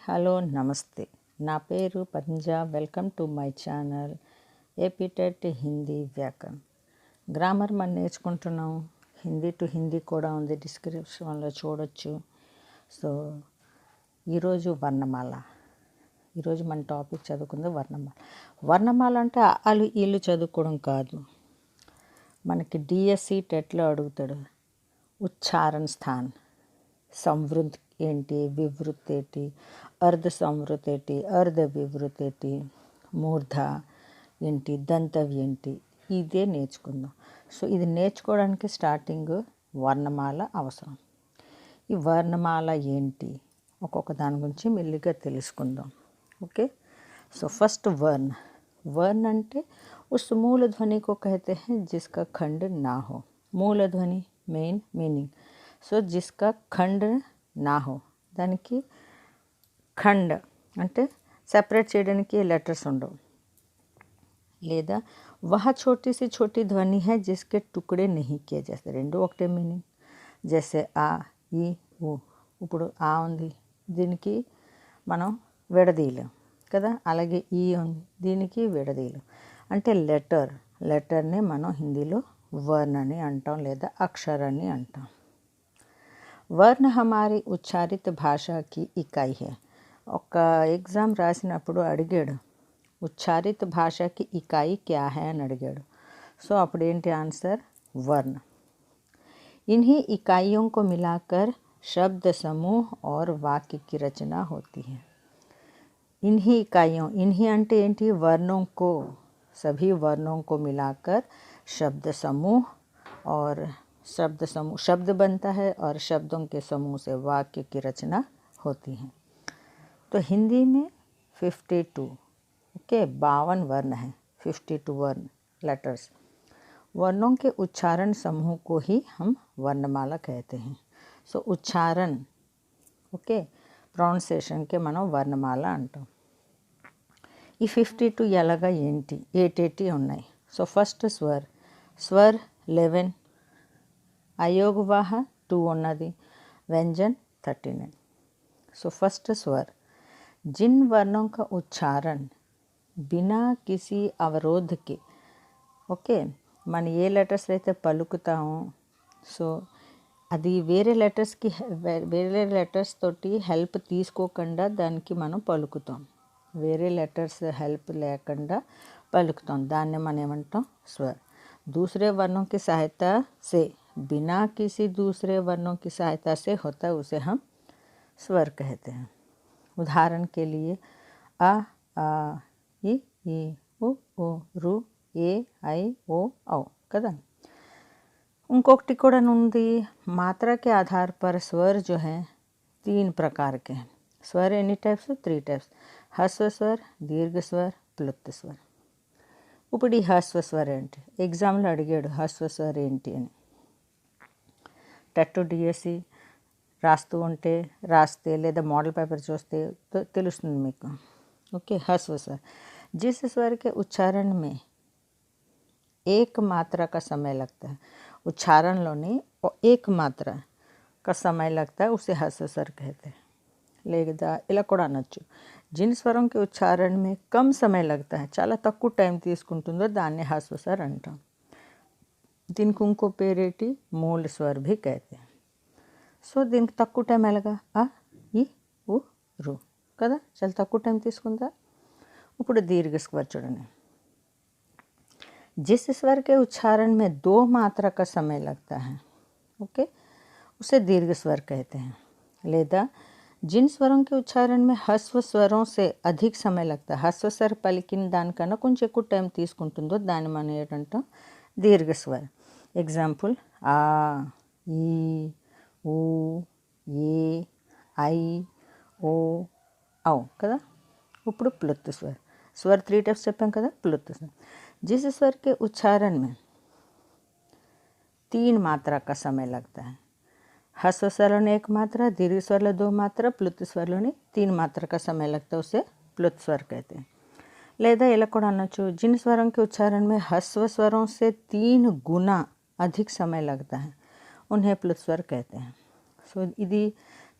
Hello నమస్తే. నా పేరు Panja. Welcome to my channel AP TET Hindi వ్యాకరణం. గ్రామర్ మనం నేర్చుకుంటున్నాం. హిందీ టు హిందీ కూడా ఉంది, డిస్క్రిప్షన్లో చూడొచ్చు. సో ఈరోజు వర్ణమాల. ఈరోజు మన టాపిక్ చదువుకుంది వర్ణమాల. వర్ణమాల అంటే వాళ్ళు వీళ్ళు చదువుకోవడం కాదు. మనకి డిఎస్సి టెట్లో అడుగుతాడు. ఉచ్చారణ స్థాన్, సంవృత్ ఏంటి, వివృత్ ఏంటి, అర్ధ సంవృత్ ఏంటి, అర్ధ వివృత్ ఏంటి, మూర్ధ ఏంటి, దంతవి ఏంటి, ఇదే నేర్చుకుందాం. సో ఇది నేర్చుకోవడానికి స్టార్టింగ్ వర్ణమాల అవసరం. ఈ వర్ణమాల ఏంటి, ఒక్కొక్క దాని గురించి మెల్లిగా తెలుసుకుందాం. ఓకే. సో फर्स्ट वर्ण. वर्ण అంటే उस मूल ध्वनि को कहते हैं जिसका खंड ना हो. मूल ध्वनि మెయిన్ మీనింగ్. సో जिसका खंड ना हो, దానికి ఖండ్ అంటే సెపరేట్ చేయడానికి లెటర్స్ ఉండవు. లేదా वह छोटी सी छोटी ध्वनि है जिसके टुकड़े नहीं किए जाते. రెండు ఒకటే మీనింగ్. జैसे ఆ, ఈ, ఊ. ఇప్పుడు ఆ ఉంది, దీనికి మనం విడదీయలేం కదా. అలాగే ఈ ఉంది, దీనికి విడదీయలేం. అంటే లెటర్ని మనం హిందీలో వర్ణ అని అంటాం, లేదా అక్షరాన్ని అంటాం. वर्ण हमारी उच्चारित भाषा की इकाई है. ఒక ఎగ్జామ్ రాసినప్పుడు అడిగాడు, ఉచ్చారిత భాషకి ఇకాయి క్యా है అని అడిగాడు. సో అప్పుడు ఏంటి ఆన్సర్? वर्ण. इन्हीं इकाइयों को मिलाकर शब्द समूह और वाक्य की रचना होती है. इन्हीं इकाइयों, इन्हीं అంటే ఏంటి? वर्णों को, सभी वर्णों को मिलाकर शब्द समूह और शब्द बनता है और शब्दों के समूह से वाक्य की रचना होती है. तो हिंदी में 52 ओके 52 वर्ण है. 52 वर्ण लेटर्स. वर्णों के उच्चारण समूह को ही हम वर्णमाला कहते हैं. सो उच्चारण ओके ప్రొనౌన్సియేషన్ కే మనం వర్ణమాల అంటాం. ఈ 52 ఎలాగా ఏంటి? 880 ఉన్నాయి. సో ఫస్ట్ స్వర్ 11, అయోగవాహ 2 ఉన్నది, व्यंजन 39. सो फर्स्ट स्वर. जिन वर्णों का उच्चारण बिना किसी अवरोध के ఓకే మనం ఏ లెటర్స్ అయితే పలుకుతామో, సో అది వేరే లెటర్స్ తోటి హెల్ప్ తీసుకోకుండా దానికి మనం పలుకుతాం. వేరే లెటర్స్ హెల్ప్ లేకుండా పలుకుతాం, దాన్ని మనం ఏమంటాం? స్వర్. दूसरे वर्णों की सहायता से, बिना किसी दूसरे वर्णों की सहायता से होता है, उसे हम स्वर कहते हैं. उदाहरण के लिए आ, ई, उ, रू, ए, ఐ, ఓ, औ కదా. ఇంకొకటి కూడా ఉంది. मात्रा के आधार पर स्वर जो है 3 प्रकार के हैं. स्वर एनी टाइप्स, 3 टाइप्स. ह्रस्व स्वर, दीर्घ स्वर, प्लुत स्वर. ఇప్పుడు ఈ హ్రస్వ స్వర్ ఏంటి? ఎగ్జామ్లో అడిగాడు హ్రస్వ స్వర్ ఏంటి అని. టెట్ డిఎస్సి రాస్తే లేదా మోడల్ పేపర్ చూస్తే తెలుస్తుంది మీకు. ఓకే. హ్రస్వ స్వర్ जिस स्वर के उच्चारण में एक मात्रा का समय लगता है, उच्चारणలోని एक मात्रा का समय लगता है, उसे ह्रस्व स्वर कहते हैं. లేదా ఇలా కూడా అనొచ్చు, जिन स्वरों के उच्चारण में कम समय लगता है, చాలా తక్కువ టైం తీసుకుంటుందో దాన్ని హ్రస్వ స్వర్ అంటాం. దీనికి ఇంకో పేరేటి? మూల స్వర్ भी कहते हैं. సో దీనికి తక్కువ టైం ఎలాగా? ఆ, ఈ, ఊ, రు కదా, చాలా తక్కువ టైం తీసుకుందా. ఇప్పుడు దీర్ఘ స్వర్ చూడండి. जिस स्वर के उच्चारण में 2 मात्रा का समय लगता है, ओके, उसे दीर्घ स्वर कहते हैं. లేదా जिन स्वरों के उच्चारण में హ్రస్వ స్వरों से अधिक समय लगता है, హ్రస్వ స్వర్ పలికిన దానికన్నా కొంచెం ఎక్కువ టైం తీసుకుంటుందో దాన్ని మనం ఏంటంటాం? దీర్ఘ స్వర్. ఎగ్జాంపుల్ ఆ, ఈ, ఊ, ఏ, ఐ, ఓ, ఔ కదా. ఇప్పుడు ప్లుత్ స్వర్. స్వర్ 3 टाइप्स చెప్పాం కదా. ప్లుత్ స్వర్. जिस स्वर के उच्चारण में 3 मात्रा का समय लगता है, హ్రస్వ స్వరంలో 1 मात्रा, दीर्घ स्वरలో 2 मात्रा, प्लुत स्वरలోని 3 मात्रा का समय लगता है, उसे प्लुत स्वर कहते हैं. లేదా ఇలా కూడా అనొచ్చు, जिन स्वरों के उच्चारण में హ్రస్వ स्वरों से 3 गुना अधिक समय लगता है, उन्हें प्लुत स्वर कहते हैं. సో ఇది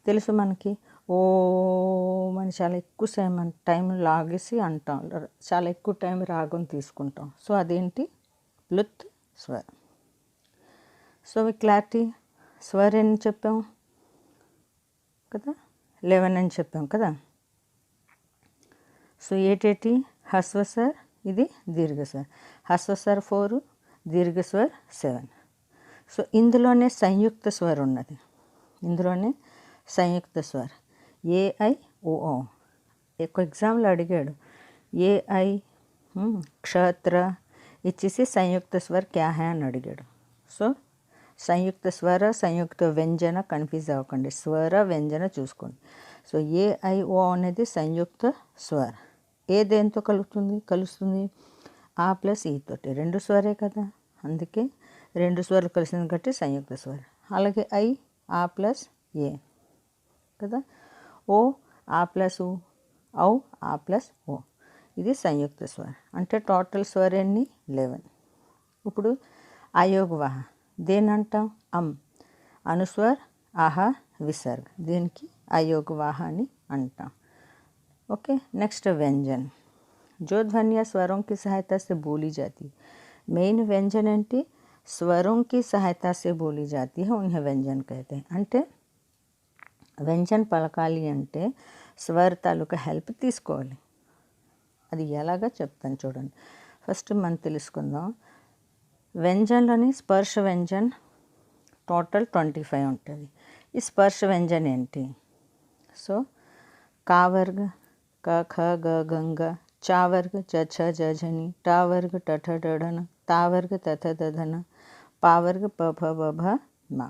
తెలుసు మనకి. ఓం అని చాలా ఎక్కువ టైం లాగేసి అంటాం, చాలా ఎక్కువ టైం రాగం తీసుకుంటాం. సో అదేంటి? ప్లుత్ స్వర్. సో క్లారిటీ, స్వర్ అని చెప్పాం కదా, 11 అని చెప్పాం కదా. సో ఏటేటి? హ్రస్వస్వర్, ఇది దీర్ఘస్వర్. హ్రస్వస్వర్ 4, దీర్ఘస్వర్ 7. సో ఇందులోనే సంయుక్త స్వర్ ఉన్నది, ఇందులోనే సంయుక్త స్వర్ AIOO. ఎక్కువ ఎగ్జామ్లో అడిగాడు AI క్షత్ర ఇచ్చేసి సంయుక్త స్వర్ క్యా హై అని అడిగాడు. సో సంయుక్త స్వర, సంయుక్త వ్యంజన కన్ఫ్యూజ్ అవ్వకండి, స్వర వ్యంజన చూసుకోండి. సో AIO అనేది సంయుక్త స్వర్. ఏ దేంతో కలుస్తుంది? ఆ ప్లస్ ఈ తోటి, రెండు స్వరే కదా, అందుకే రెండు స్వరాలు కలిసింది కాబట్టి సంయుక్త స్వర్. అలాగే ఐ ఆ ప్లస్ ఏ కదా, ఓ ఆ ప్లస్ ఊ, ఔ ఆ ప్లస్ ఓ, ఇది సంయుక్త స్వర్. అంటే టోటల్ స్వర్ ఎన్ని? 11. ఇప్పుడు అయోగవాహ దేనంటాం? అనుస్వర్ ఆహా విసర్గ, దీనికి అయోగవాహ అని అంటాం. ओके. नेक्स्ट व्यंजन, जो ध्वनियाँ स्वरों की सहायता से बोली जाती, मेन व्यंजन ఏంటి? స్వరం की सहायता से बोली जाती है, उन्हें व्यंजन कहते हैं. అంటే వ్యంజన్ పలకాలి అంటే స్వర్ తాలూకా హెల్ప్ తీసుకోవాలి. అది ఎలాగా చెప్తాను చూడండి. ఫస్ట్ మనం తెలుసుకుందాం. వ్యంజన్లోని స్పర్శ వ్యంజన్ టోటల్ 25 ఉంటుంది. ఈ స్పర్శ వ్యంజన్ ఏంటి? సో కా వర్గ క ఖ గ గంగ, చా వర్గ చ ఛ జ ఝని, టా వర్గ ట ఠ డ ఢ న, తా వర్గ త థ ద ధ న, పా వర్గ ప ఫ బ భ మ.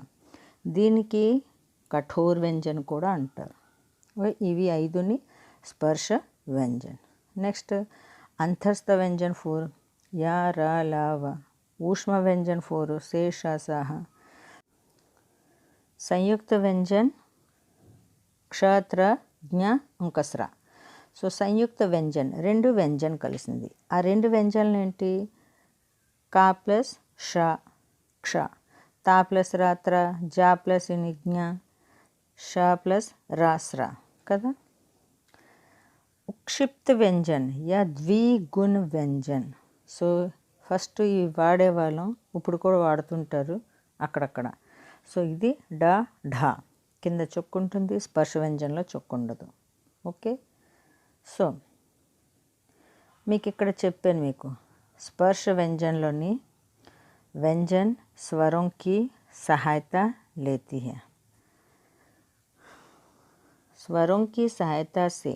దీనికి కఠోర్ వ్యంజన్ కూడా అంటారు. ఇవి 5ని స్పర్శ వ్యంజన్. నెక్స్ట్ అంతస్థ వ్యంజన్ 4, యా రా లా వ. ఊష్మ వ్యంజన్ 4, సే ష స హ. సంయుక్త వ్యంజన్ క్షత్ర జ్ఞ అంకస్ర. సో సంయుక్త వ్యంజన్, రెండు వ్యంజన్ కలిసింది. ఆ రెండు వ్యంజన్లు ఏంటి? కా ప్లస్ ష క్ష, తా ప్లస్ రాత్ర, జా ప్లస్ నిజ్ఞ, ష ప్లస్ రాస్ర కదా. ఉక్షిప్త వ్యంజన్ యా ద్విగుణ వ్యంజన్. సో ఫస్ట్ ఇవి వాడేవాళ్ళం, ఇప్పుడు కూడా వాడుతుంటారు అక్కడక్కడ. సో ఇది డా ఢా కింద చొక్కుంటుంది, స్పర్శ వ్యంజన్లో చొక్కుండదు. ఓకే. సో మీకు ఇక్కడ చెప్పాను, మీకు స్పర్శ వ్యంజన్లోని व्यंजन स्वरों की सहायता लेती है, स्वरों की सहायता से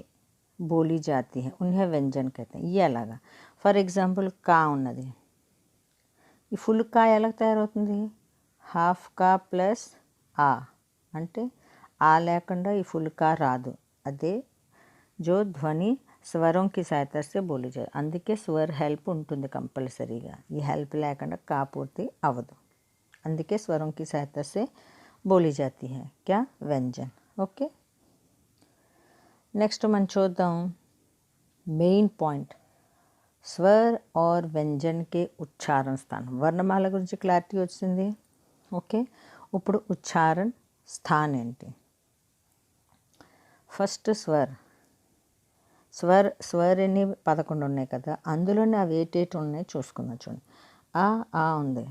बोली जाती है, उन्हें व्यंजन कहते हैं. ये అలాగా. ఫర్ ఎగ్జాంపుల్ కా ఉన్నది, ఈ ఫుల్ కా ఎలా తయారవుతుంది? హాఫ్ కా ప్లస్ ఆ, అంటే ఆ లేకుండా ఈ ఫుల్ కా రాదు. అదే జో ధ్వని స్వరం కి సహాయత సే బోలి జాए, అందుకే స్వర్ హెల్ప్ ఉంటుంది కంపల్సరీగా. ఈ హెల్ప్ లేకుండా కా పూర్తి అవ్వదు, అందుకే స్వరం కి సహాయత సే బోలి జాती है क्या? व्यंजन. ఓకే. నెక్స్ట్ మనం చూద్దాం మెయిన్ పాయింట్, స్వర్ और व्यंजन के ఉచ్చారణ స్థానం. వర్ణమాల గురించి క్లారిటీ వచ్చింది. ఓకే. ఇప్పుడు ఉచ్చారణ స్థాన్ ఏంటి? ఫస్ట్ స్వర్ ఎన్ని 11 ఉన్నాయి కదా, అందులోనే అవి ఏటేటి ఉన్నాయి చూసుకుందాం. చూడండి, ఆ ఉంది.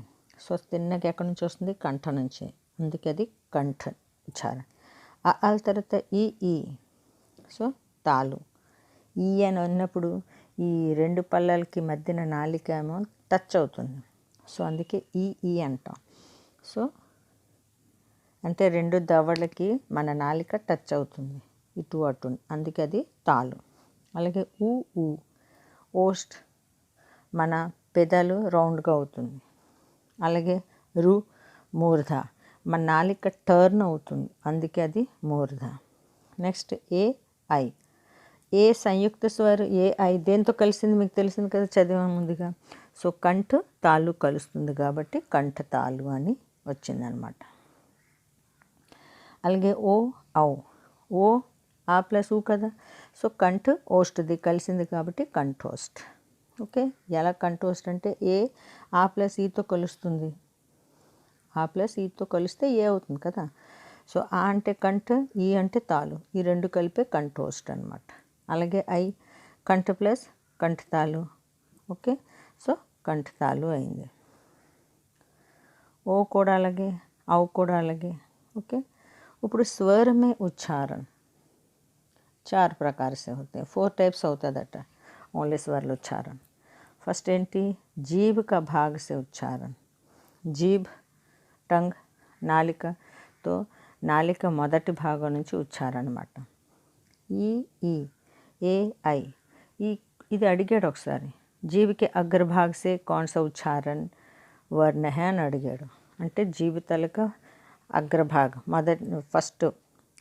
సో తిన్నకి ఎక్కడి నుంచి వస్తుంది? కంఠ నుంచి, అందుకే అది కంఠ ఉచ్చారణ. ఆ తర్వాత ఈ సో తాలు. ఈ అని అన్నప్పుడు ఈ రెండు పళ్ళకి మధ్యన నాలిక ఏమో టచ్ అవుతుంది, సో అందుకే ఈ అంటాం. సో అంటే రెండు దవడలకి మన నాలిక టచ్ అవుతుంది, ఇటు అటు, అందుకే అది తాలు. అలాగే ఊ ఓస్ట్, మన పెదాలు రౌండ్గా అవుతుంది. అలాగే మూర్ధ, మన నాలిక టర్న్ అవుతుంది, అందుకే అది మూర్ధ. నెక్స్ట్ ఐ ఏ సంయుక్త స్వర్ ఐ దేంతో కలిసింది మీకు తెలిసింది కదా, చదివాం ముందుగా. సో కంఠ తాలు కలుస్తుంది కాబట్టి కంఠ తాలు అని వచ్చిందనమాట. అలాగే ఓ ఆ ప్లస్ ఊ కదా, సో కంఠ ఓష్ట్ది కలిసింది కాబట్టి కంఠోస్ట్. ఓకే. ఎలా కంఠోస్ట్ అంటే ఆ ప్లస్ ఈతో కలుస్తుంది, ఆ ప్లస్ ఈతో కలిస్తే ఏ అవుతుంది కదా. సో ఆ అంటే కంఠ, ఈ అంటే తాలు, ఈ రెండు కలిపే కంఠోష్ట అనమాట. అలాగే I Kantha plus కంఠతాలు. Okay, so కంఠతాలు అయింది. ओ కూడా అలాగే, औ కూడా అలాగే. ओके, ఇప్పుడు स्वर में उच्चारण 4 प्रकार से होते हैं, 4 टाइप्स అవుతుందట ఓన్లీ స్వర్ల ఉచ్చారణ. ఫస్ట్ ఏంటి, జీభ్ का भाग से उच्चारण. జీభ్ టంగ్ నాలికతో నాలిక మొదటి భాగం నుంచి ఉచ్చారణ అనమాట. ఈ ఏ ఐ ఇది అడిగాడు ఒకసారి, జీవికి అగ్రభాగ్ సే కౌన్ సా ఉచ్చారణ వర్ణ హై అని అడిగాడు. అంటే జీవితాలకు అగ్రభాగం ఫస్ట్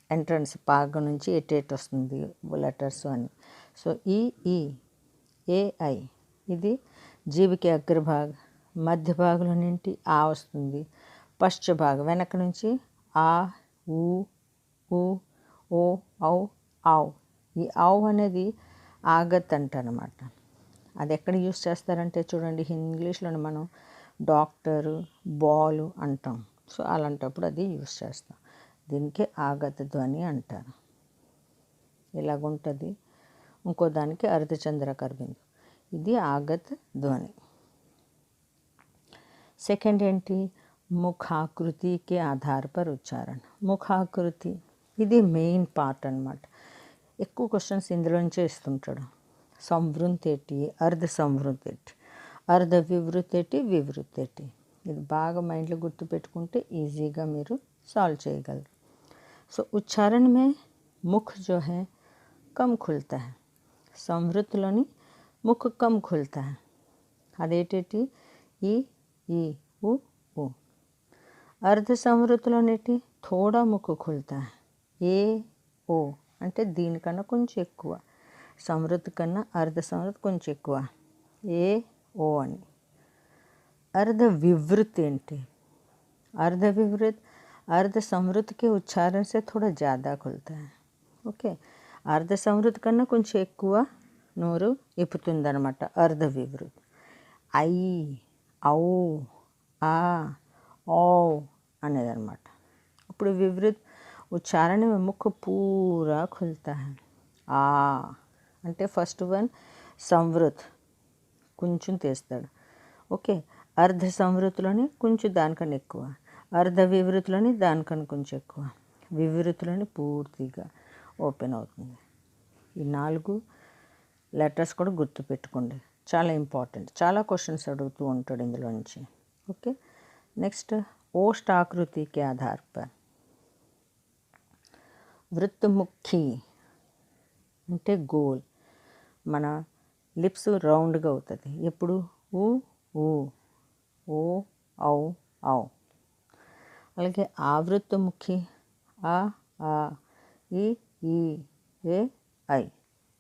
ఎంట్రన్స్ భాగం నుంచి ఎటేట్ వస్తుంది లెటర్స్ అని. సో ఈ ఏ ఐ ఇది జీవికి అగ్రభాగ్, మధ్య భాగంలో నుండి ఆ వస్తుంది, పశ్చ భాగం వెనక నుంచి ఆ ఊ ఓ ఔ ఆవ్. ఈ ఆవ్ అనేది ఆగత్ అంటారనమాట. అది ఎక్కడ యూస్ చేస్తారంటే చూడండి, ఇంగ్లీష్లో మనం డాక్టరు బాలు అంటాం. సో అలాంటప్పుడు అది యూస్ చేస్తాం. దీనికి ఆగత ధ్వని అంటారు. ఇలాగుంటుంది. ఇంకో దానికి అర్ధచంద్రాకార బిందు, ఇది ఆగత్ ధ్వని. సెకండ్ ఏంటి, ముఖాకృతికి ఆధార పర్ ఉచ్చారణ. ముఖాకృతి ఇది మెయిన్ పార్ట్ అనమాట. ఎక్కువ క్వశ్చన్స్ ఇందులో నుంచే ఇస్తుంటాడు. సంవృతేటి, అర్ధ సంవృతేటి, అర్ధ వివృతేటి, వివృతేటి. ఇది బాగా మైండ్లో గుర్తుపెట్టుకుంటే ఈజీగా మీరు సాల్వ్ చేయగలరు. సో ఉచ్చారణ మే ముఖ్ జో హై కమ్ ఖుల్తా హై. సంవృత్లోని ముఖ్ కమ్ ఖుల్తా హై. అదేంటి, ఈ ఊ. అర్ధ సంవృత్లోనేటి థోడా ముఖ్ ఖుల్తా హై. ఏ ఓ అంటే దీనికన్నా కొంచెం ఎక్కువ, సంవృత్ కన్నా అర్ధ సంవృత్ కొంచెం ఎక్కువ, ఏ ఓ అని. अर्ध विवृत ఏంటి, अर्ध विवृत अर्ध संवृत के उच्चारण से थोड़ा ज़्यादा खुलता है. ఓకే, అర్ధ సంవృత్ కన్నా కొంచెం ఎక్కువ నోరు ఇప్పుతుందనమాట అర్ధ వివృత్. ఐ ఔ ఆ ఓ అనేదన్నమాట. ఇప్పుడు వివృత్ ఉచ్చారణ में मुख पूरा खुलता है. ఆ అంటే ఫస్ట్ వన్ సంవృత్ కొంచెం తీస్తాడు. ఓకే, అర్ధ సంవృత్లోని కొంచెం దానికన్నా ఎక్కువ, అర్ధ వివృత్లోని దానికన్నా కొంచెం ఎక్కువ, వివృత్లోని పూర్తిగా ఓపెన్ అవుతుంది. ఈ 4 లెటర్స్ కూడా గుర్తుపెట్టుకోండి, చాలా ఇంపార్టెంట్. చాలా క్వశ్చన్స్ అడుగుతూ ఉంటాడు ఇందులో నుంచి. ఓకే, నెక్స్ట్ ఓష్ట ఆకృతికి ఆధార పర్. వృత్తముఖి అంటే గోల్, మన లిప్స్ రౌండ్గా అవుతుంది ఎప్పుడు, ఊ ఓ ఔ ఔ. అలాగే ఆవృత్తముఖి ఆ ఈ ఏ ఐ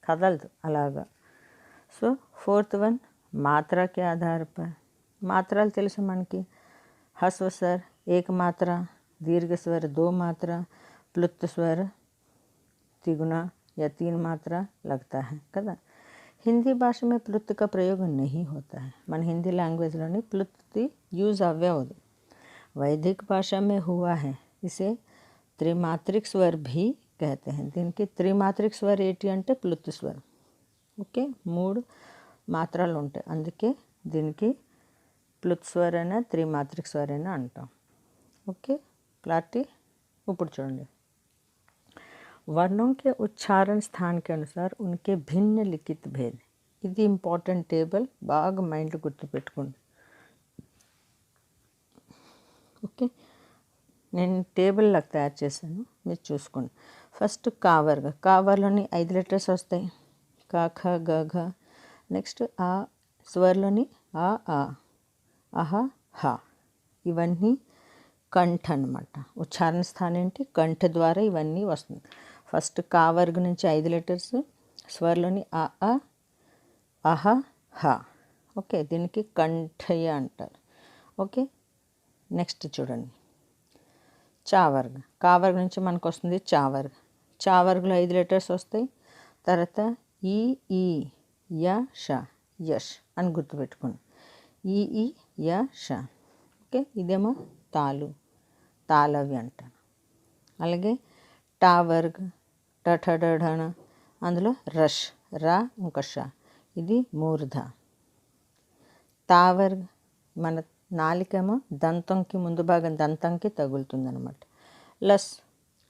కదలదు అలాగా. సో ఫోర్త్ వన్ మాత్రకి ఆధార పర్. మాత్రలు తెలుసు మనకి, హ్రస్వ స్వర్ ఏక మాత్ర, దీర్ఘ స్వర్ 2 మాత్ర, ప్లుత్ స్వర్ तिगुना या 3 मात्रा लगता है కదా. హిందీ భాష में प्लुत का प्रयोग नहीं होता है. మన హిందీ లాంగ్వేజ్లోని ప్లుత్తి యూజ్ అవ్వదు. वैदिक भाषा में हुआ है. इसे त्रिमात्रिक स्वर भी कहते हैं. దీనికి త్రిమాత్రిక స్వర్ ఏంటి అంటే ప్లుత్ స్వర్. ఓకే, 3 మాత్రలు ఉంటాయి, అందుకే దీనికి ప్లుత్ స్వర్ అయినా త్రిమాత్రిక స్వర్ అయినా అంటాం. Okay, clarity. ఇప్పుడు చూడండి, वर्णों के उच्चारण स्थान के अनुसार उनके भिन्न लिखित भेद. ఇది ఇంపార్టెంట్ టేబుల్, బాగా మైండ్లో గుర్తుపెట్టుకోండి. ఓకే, నేను టేబుల్ లాగా తయారు చేశాను, మీరు చూసుకోండి. ఫస్ట్ కావర్గా, కావర్లోని 5 లెటర్స్ వస్తాయి, క ఖ గ ఘ. నెక్స్ట్ ఆ స్వర్లోని ఆ అహ హ. ఇవన్నీ కంఠ అనమాట. ఉచ్చారణ స్థానం ఏంటి, కంఠ ద్వారా ఇవన్నీ వస్తుంది. ఫస్ట్ కావర్గ నుంచి 5 లెటర్స్, స్వర్లోని ఆ అహ హ. ఓకే, దీనికి కంఠయ అంటారు. ఓకే, నెక్స్ట్ చూడండి, చావర్గ. కావర్గ నుంచి మనకు వస్తుంది చావర్గ. చావర్గలో 5 లెటర్స్ వస్తాయి. తర్వాత ఈ య ష, యష్ అని గుర్తుపెట్టుకోండి. ఈ య ష. ఓకే, ఇదేమో తాలు, తాళవి అంటాను. అలాగే టావర్గ్ టఠడఢణ అందులో రష్ రా ఇంకా ష ఇది మూర్ధ. తావర్గ్ మన నాలికేమో దంతంకి ముందు భాగం దంతంకి తగులుతుంది అనమాట. లస్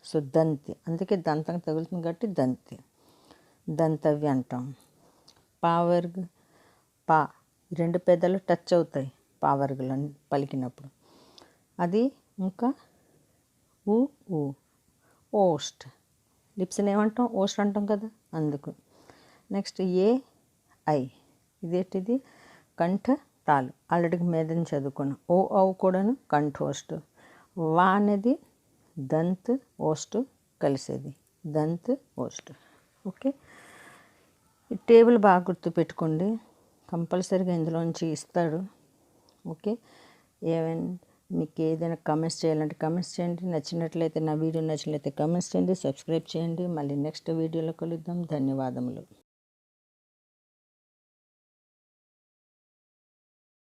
సో దంతి, అందుకే దంతం తగులుతుంది కాబట్టి దంతి, దంతవ్య అంటాం. పావర్గ్ పా రెండు పెద్దలు టచ్ అవుతాయి పావర్గులు పలికినప్పుడు, అది ఇంకా ఊ ఊ. ఓస్ట్ లిప్స్ని ఏమంటాం ఓస్ట్ అంటాం కదా అందుకు. నెక్స్ట్ ఏ ఐ ఇదేంటిది కంఠ తాలు, ఆల్రెడీ మీదని చదువుకున్నాం. ఓ ఔ కూడాను కంఠోస్ట్. వా అనేది దంత్ ఓస్ట్ కలిసేది, దంత్ ఓస్ట్. ఓకే, ఈ టేబుల్ బాగా గుర్తుపెట్టుకోండి, కంపల్సరీగా ఇందులోంచి ఇస్తాడు. ఓకే, ఏమైనా మీకు ఏదైనా కమెంట్స్ చేయాలంటే కమెంట్స్ చేయండి. నచ్చినట్లయితే నా వీడియో నచ్చినట్లయితే కమెంట్స్ చేయండి, సబ్స్క్రైబ్ చేయండి. మళ్ళీ నెక్స్ట్ వీడియోలో కలుద్దాం. ధన్యవాదములు.